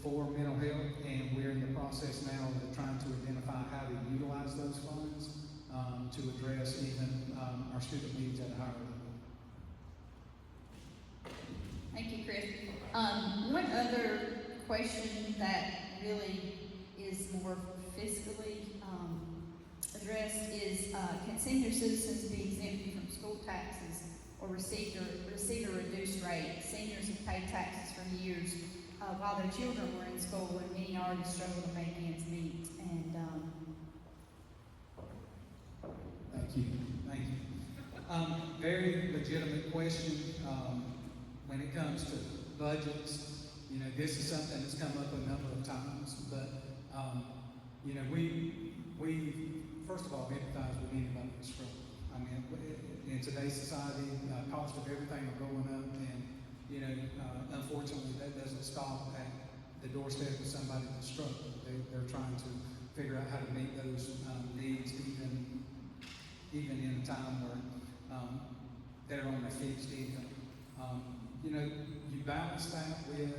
for mental health, and we're in the process now of trying to identify how to utilize those funds to address even our student needs at a higher level. Thank you, Chris. One other question that really is more fiscally addressed is, can senior citizens be exempted from school taxes or receive a reduced rate? Seniors have paid taxes for years while their children were in school, and many already struggle to make ends meet. And Thank you. Very legitimate question. When it comes to budgets, this is something that's come up a number of times, but we first of all empathize with anybody that's struggling. I mean, in today's society, cost of everything are going up, and unfortunately, that doesn't stop at the doorstep of somebody that's struggling. They're trying to figure out how to meet those needs, even in a time where they're on a fixed income. You balance that with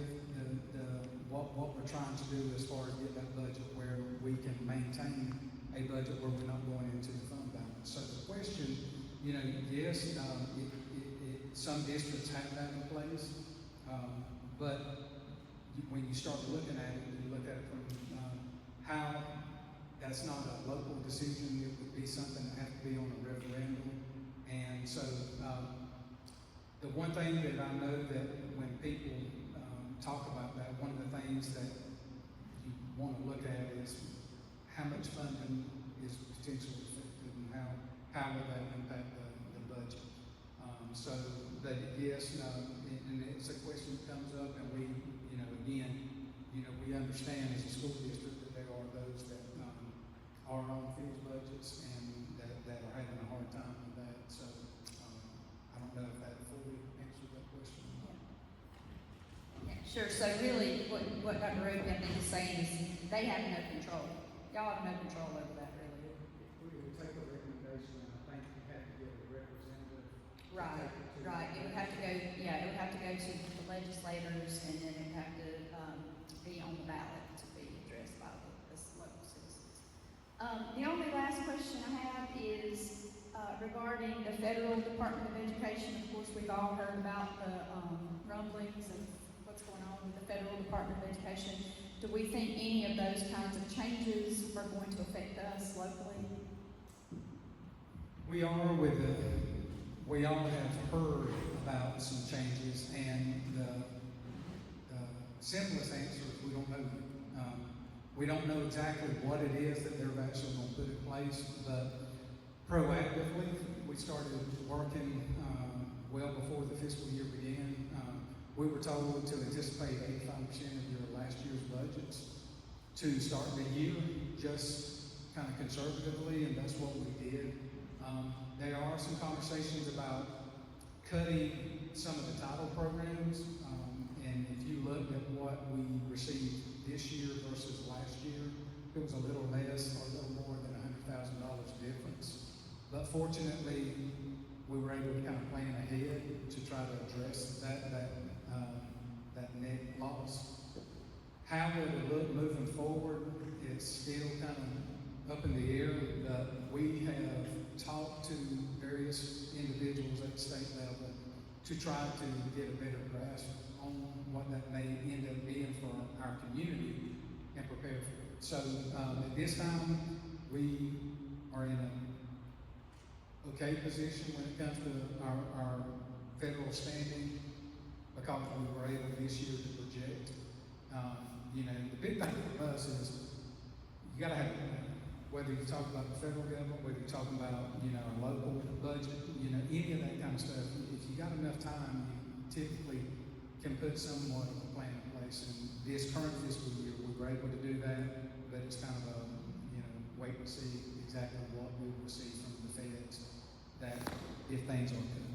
what we're trying to do as far as get that budget where we can maintain a budget where we're not going into the fund balance. So the question, yes, some districts have that in place, but when you start looking at it, you look at it from how that's not a local decision. It would be something that has to be on a referendum, and so The one thing that I know that when people talk about that, one of the things that you want to look at is how much funding is potentially affected and how will that impact the budget. So that yes, no, and it's a question that comes up, and we, again, we understand as a school district that there are those that are on fixed budgets and that are having a hard time with that. So I don't know if that fully answered that question or not. Yeah, sure. So really, what Dr. Roppe, I think, is saying is they have no control. Y'all have no control over that, really. We would take a recommendation, and I think you have to get a representative. Right, right. It would have to go, it would have to go to the legislators, and then it would have to be on the ballot to be addressed by the local citizens. The only last question I have is regarding the federal Department of Education. Of course, we've all heard about the rumblings and what's going on with the federal Department of Education. Do we think any of those kinds of changes are going to affect us locally? We all have heard about some changes, and the simplest answer is we don't know. We don't know exactly what it is that they're actually going to put in place, but proactively, we started working well before the fiscal year began. We were told to anticipate 85% of your last year's budgets to start the year, just kind of conservatively, and that's what we did. There are some conversations about cutting some of the title programs, and if you look at what we received this year versus last year, it was a little less or a little more than $100,000 difference. But fortunately, we were able to kind of plan ahead to try to address that net loss. How will it look moving forward? It's still kind of up in the air, but we have talked to various individuals at the state level to try to get a better grasp on what that may end up being for our community and prepare for it. So at this time, we are in a okay position when it comes to our federal standing, because we were able this year to project. The big thing for us is you got to have a plan. Whether you're talking about the federal government, whether you're talking about a local budget, any of that kind of stuff. If you got enough time, you typically can put somewhat of a plan in place. And this current fiscal year, we were able to do that, but it's kind of a wait and see exactly what we will receive from the feds. That if things are good.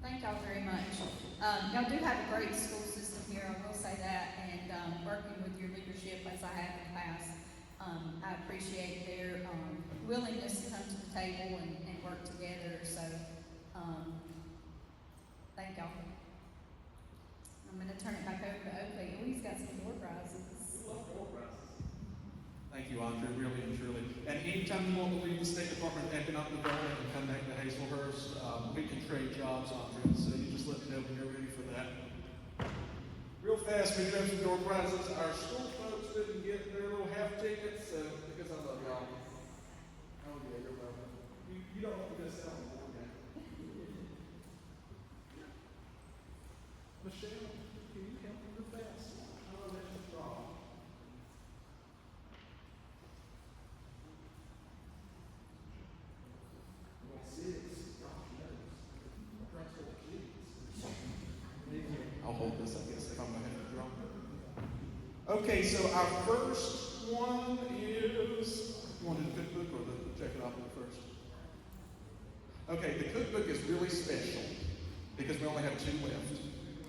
Thank y'all very much. Y'all do have a great school system here, I will say that, and working with your leadership as I have in the past, I appreciate their willingness to come to the table and work together, so thank y'all. I'm going to turn it back over to Oakley. Oh, he's got some door prizes. Thank you, Andre, really and truly. And anytime you want to leave the State Department of Economic Development and come back to Hazlehurst, we can trade jobs, Andre, so you just let me know when you're ready for that. Real fast, we do have some door prizes. Our school folks didn't get their little half tickets, because I love y'all. Oh yeah, you're welcome. You don't want to miss out on the board game. Michelle, can you help me real fast? I love that straw. I'll hold this, I guess, if I'm going to have to draw. Okay, so our first one is, you want to do the cookbook or check it off first? Okay, the cookbook is really special because we only have 2 left.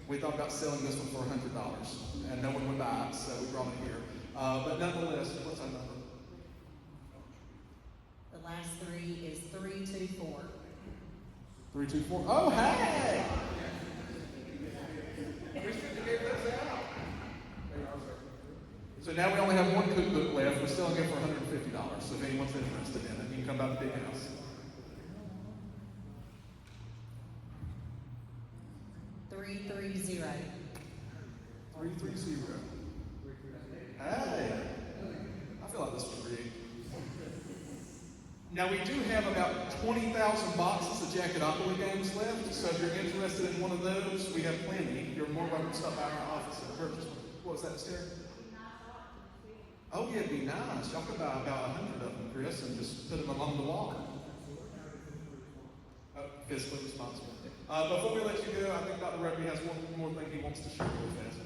We thought about selling this one for $100, and no one would buy it, so we brought it here. But nonetheless, what's our number? The last 3 is 324. 324. Oh, hey! We should have gave those out. So now we only have 1 cookbook left. We're selling it for $150. So if anyone's interested in it, you can come by the big house. 330. 330. Hey! I feel like this was rigged. Now, we do have about 20,000 boxes of Jacketopolis games left, so if you're interested in one of those, we have plenty. You're more welcome to stop by our office and purchase one. What was that, Sarah? Oh, yeah, it'd be nice. Y'all could buy about 100 of them, Chris, and just put them along the wall. Fiscally responsible. Before we let you go, I think Dr. Roppe has one more thing he wants to share with us.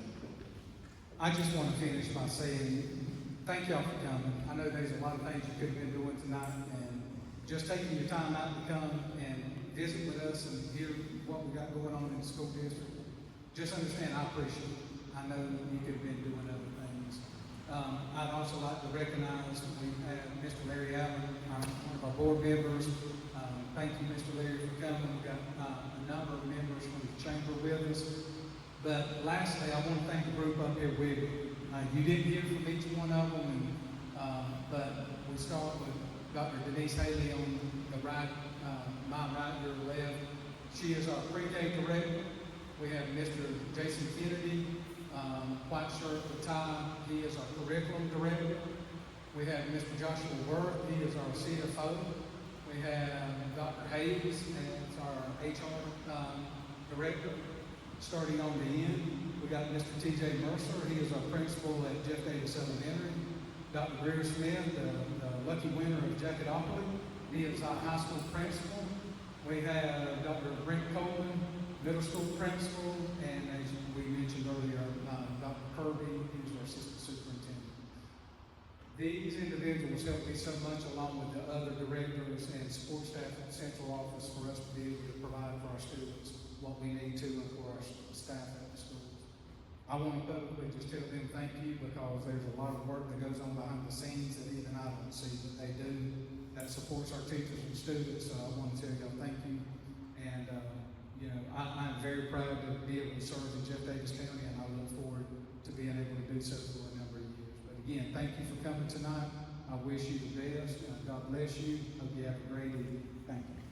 I just want to finish by saying, thank y'all for coming. I know there's a lot of things you could have been doing tonight, and just taking your time out to come and visit with us and hear what we got going on in the school district. Just understand, I appreciate it. I know you could have been doing other things. I'd also like to recognize that we have Mr. Larry Allen, one of our board members. Thank you, Mr. Larry, for coming. We've got a number of members from the chamber with us. But lastly, I want to thank the group up here with you. You didn't hear from each one of them, but we start with Dr. Denise Haley on the right, my right, your left. She is our pre-K director. We have Mr. Jason Kennedy, white shirt with tie. He is our curriculum director. We have Mr. Joshua Worth. He is our CFO. We have Dr. Hayes as our HR director. Starting on the end, we got Mr. T.J. Mercer. He is our principal at Jeff Davis Elementary. Dr. Greer Smith, the lucky winner of Jacketopolis. He is our high school principal. We have Dr. Brent Coleman, middle school principal, and as we mentioned earlier, Dr. Kirby, who's our assistant superintendent. These individuals help me so much along with the other directors and support staff at the central office for us to be able to provide for our students what we need to and for our staff at the schools. I want to publicly just tell them thank you because there's a lot of work that goes on behind the scenes that even I don't see that they do that supports our teachers and students. So I want to tell y'all thank you. And, I'm very proud to be able to serve in Jeff Davis County, and I look forward to being able to do so for a number of years. But again, thank you for coming tonight. I wish you the best. God bless you. Hope you have a great evening. Thank you.